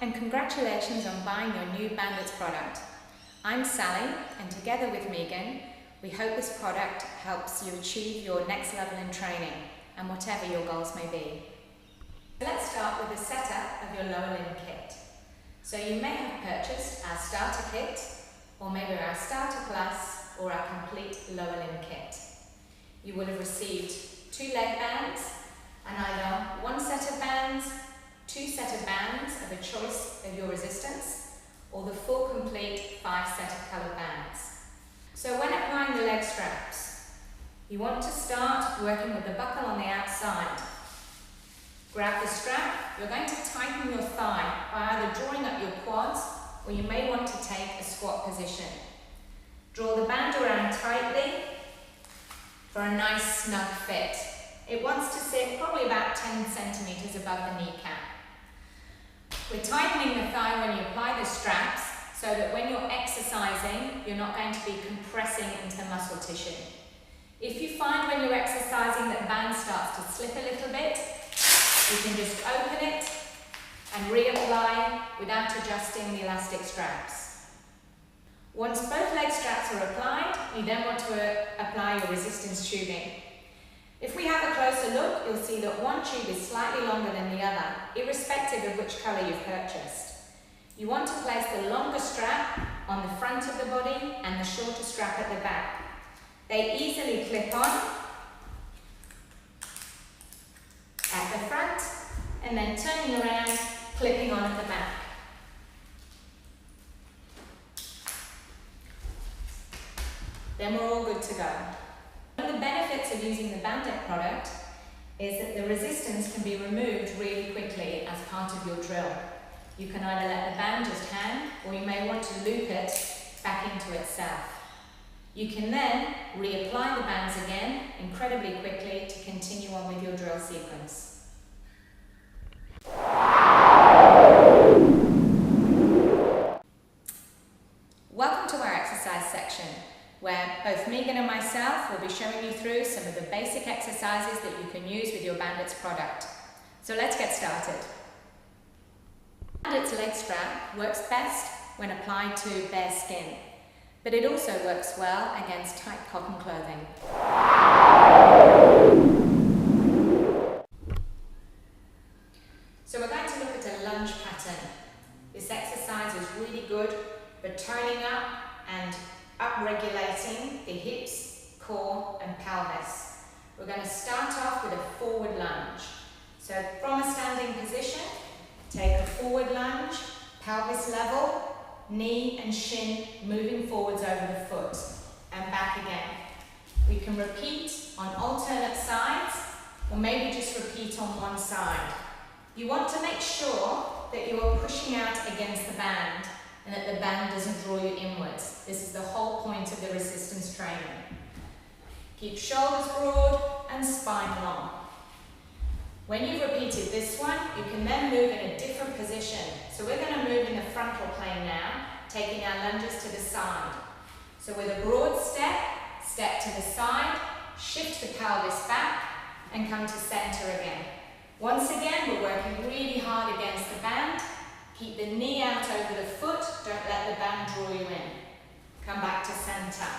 and congratulations on buying your new Bandits product. I'm Sally, and together with Megan, we hope this product helps you achieve your next level in training and whatever your goals may be. Let's start with the setup of your lower limb kit. So you may have purchased our starter kit, or maybe our starter plus, or our complete lower limb kit. You will have received 2 leg bands, and either 1 set of bands, 2 set of bands of a choice of your resistance, or the full complete 5 set of coloured bands. So when applying the leg straps, you want to start working with the buckle on the outside. Grab the strap, you're going to tighten your thigh by either drawing up your quads, or you may want to take a squat position. Draw the band around tightly for a nice snug fit. It wants to sit probably about 10 centimetres above the kneecap. We're tightening the thigh when you apply the straps so that when you're exercising, you're not going to be compressing into the muscle tissue. If you find when you're exercising that the band starts to slip a little bit, you can just open it and reapply without adjusting the elastic straps. Once both leg straps are applied, you then want to apply your resistance tubing. If we have a closer look, you'll see that one tube is slightly longer than the other, irrespective of which colour you've purchased. You want to place the longer strap on the front of the body and the shorter strap at the back. They easily clip on at the front and then turning around, clipping on at the back. Then we're all good to go. One of the benefits of using the Bandit product is that the resistance can be removed really quickly as part of your drill. You can either let the band just hang, or you may want to loop it back into itself. You can then reapply the bands again incredibly quickly to continue on with your drill sequence. Welcome to our exercise section, where both Megan and myself will be showing you through some of the basic exercises that you can use with your Bandits product. So let's get started. Bandits leg strap works best when applied to bare skin, but it also works well against tight cotton clothing. So we're going to look at a lunge pattern. This exercise is really good for toning up and upregulating the hips, core and pelvis. We're going to start off with a forward lunge. So from a standing position, take a forward lunge, pelvis level, knee and shin moving forwards over the foot and back again. We can repeat on alternate sides, or maybe just repeat on one side. You want to make sure that you are pushing out against the band and that the band doesn't draw you inwards. This is the whole point of the resistance training. Keep shoulders broad and spine long. When you've repeated this one, you can then move in a different position. So we're going to move in the frontal plane now, taking our lunges to the side. So with a broad step, step to the side, shift the pelvis back and come to center again. Once again, we're working really hard against the band. Keep the knee out over the foot, don't let the band draw you in. Come back to center.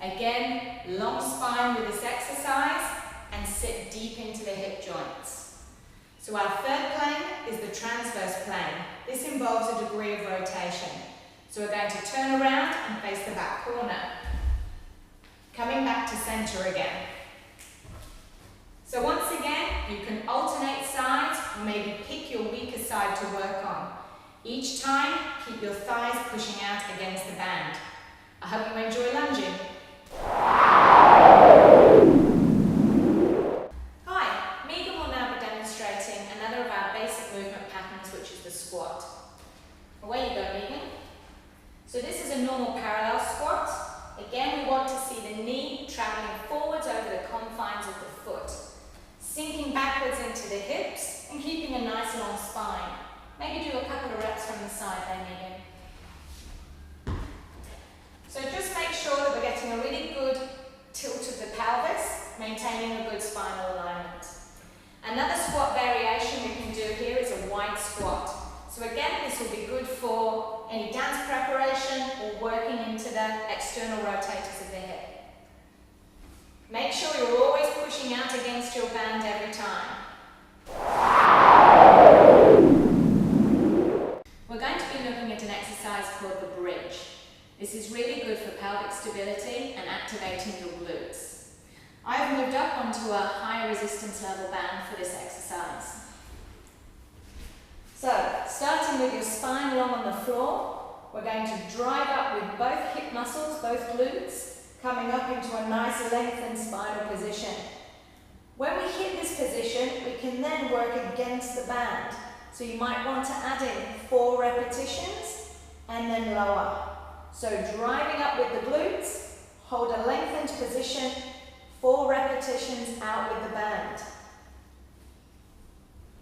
Again, long spine with this exercise and sit deep into the hip joints. So our third plane is the transverse plane. This involves a degree of rotation. So we're going to turn around and face the back corner. Coming back to center again. So once again, you can alternate sides, or maybe pick your weaker side to work on. Each time, keep your thighs pushing out against the band. I hope you enjoy lunging. Hi, Megan will now be demonstrating another of our basic movement patterns, which is the squat. Away you go, Megan. So this is a normal parallel squat. Again, we want to see the knee traveling forwards over the confines of the foot. Sinking backwards into the hips and keeping a nice long spine. Maybe do a couple of reps from the side there, Megan. So just make sure that we're getting a really good tilt of the pelvis, maintaining a good spinal alignment. Another squat variation we can do here is a wide squat. So again, your band every time. We're going to be looking at an exercise called the bridge. This is really good for pelvic stability and activating your glutes. I've moved up onto a higher resistance level band for this exercise. So, starting with your spine long on the floor, we're going to drive up with both hip muscles, both glutes, coming up into a nice lengthened spinal position. When we hit this position, we can then work against the band. So you might want to add in 4 repetitions and then lower. So driving up with the glutes, hold a lengthened position, 4 repetitions out with the band.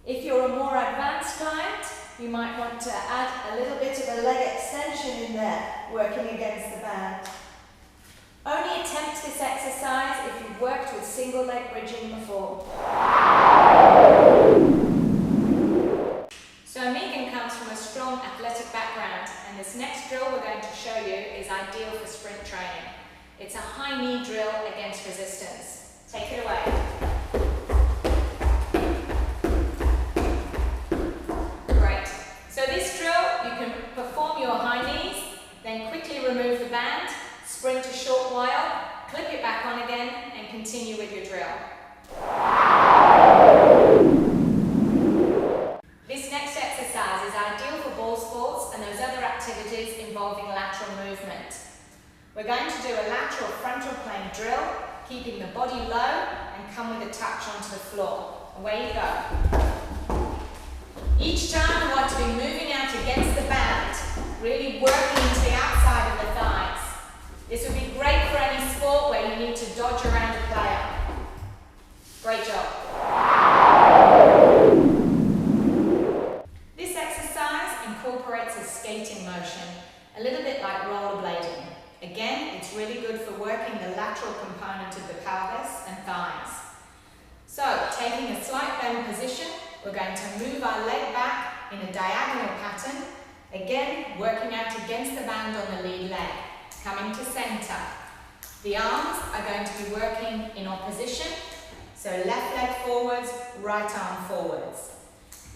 If you're a more advanced client, you might want to add a little bit of a leg extension in there, working against the band. Only attempt this exercise if you've worked with single leg bridging before. So Megan comes from a strong athletic background, and this next drill we're going to show you is ideal for sprint training. It's a high knee drill against resistance. Take it away. Great. So this drill, you can perform your high knees, then quickly remove the band, sprint a short while, clip it back on again, and continue with your drill. This next exercise is ideal for ball sports and those other activities involving lateral movement. We're going to do a lateral frontal plane drill, keeping the body low and come with a touch onto the floor. Away you go. Each time we want to be moving out against the band, really working into the outside of the thighs. This would be great for any sport where you need to dodge around a player. Great job. This exercise incorporates a skating motion, a little bit like rollerblading. Again, it's really good for working the lateral component of the pelvis and thighs. So, taking a slight bend position, we're going to move our leg back in a diagonal pattern, again working out against the band on the lead leg. Coming to centre. The arms are going to be working in opposition, so left leg forwards, right arm forwards.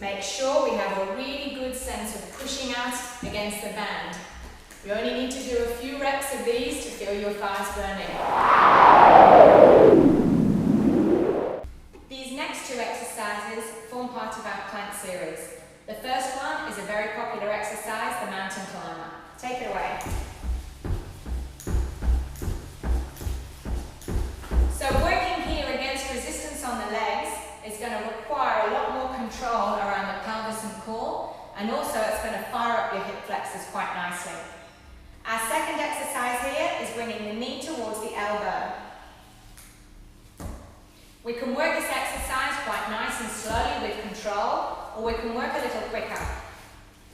Make sure we have a really good sense of pushing out against the band. You only need to do a few reps of these to feel your thighs burning. These next 2 exercises form part of our plank series. The first one is a very popular exercise, the mountain climber. Take it away. So working here against resistance on the legs is going to require a lot more control around the pelvis and core, and also it's going to fire up your hip flexors quite nicely. Our second exercise here is bringing the knee towards the elbow. We can work this exercise quite nice and slowly with control, or we can work a little quicker.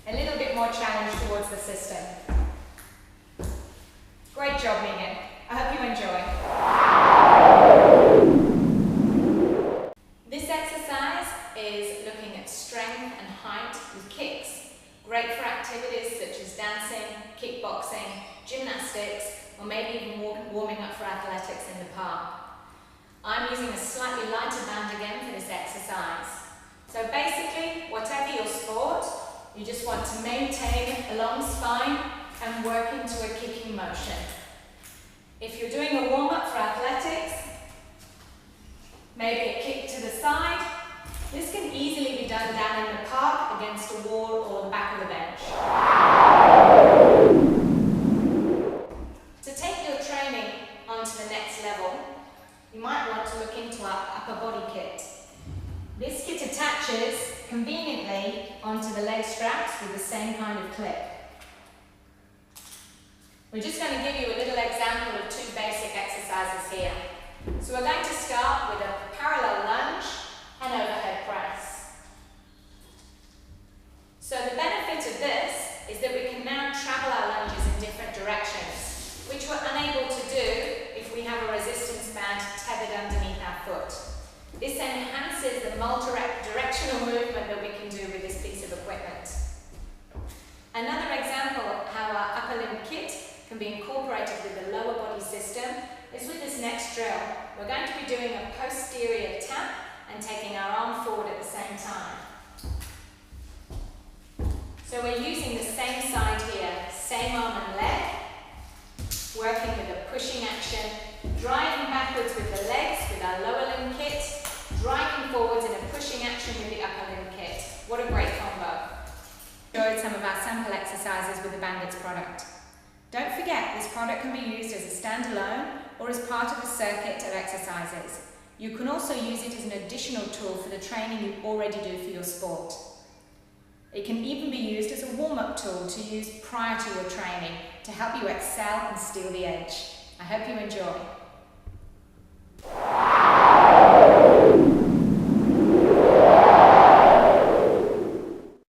A little bit more challenge towards the system. Great job, Megan. I hope you enjoy. This exercise is looking at strength and height with kicks. Great for activities such as dancing, kickboxing, gymnastics, or maybe even warming up for athletics in the park. I'm using a slightly lighter band again for this exercise. So basically, whatever your sport, you just want to maintain a long spine and work into a kicking motion. If you're doing a warm-up for athletics, maybe a kick to the side, this can easily be done down in the park against a wall or the back of the bench. To take your training onto the next level, you might want to look into our upper body kit. This kit attaches conveniently onto the leg straps with the same kind of clip. We're just going to give you a little example of 2 basic exercises here. So we're going to start with a parallel lunge and overhead press. So the benefit of this is that we can now travel our lunges in different directions, which we're unable to do if we have a resistance band tethered underneath our foot. This enhances the multi-directional movement that we can do with this piece of equipment. Another example of how our upper limb kit can be incorporated with the lower body system is with this next drill. We're going to be doing a posterior tap and taking our arm forward at the same time. So we're using the same side here, same arm and leg, working with a pushing action, driving backwards with the legs with our lower limb kit, driving forwards in a pushing action with the upper limb kit. What a great combo. Enjoyed some of our sample exercises with the Bandits product. Don't forget, this product can be used as a standalone or as part of a circuit of exercises. You can also use it as an additional tool for the training you already do for your sport. It can even be used as a warm-up tool to use prior to your training to help you excel and steal the edge. I hope you enjoy.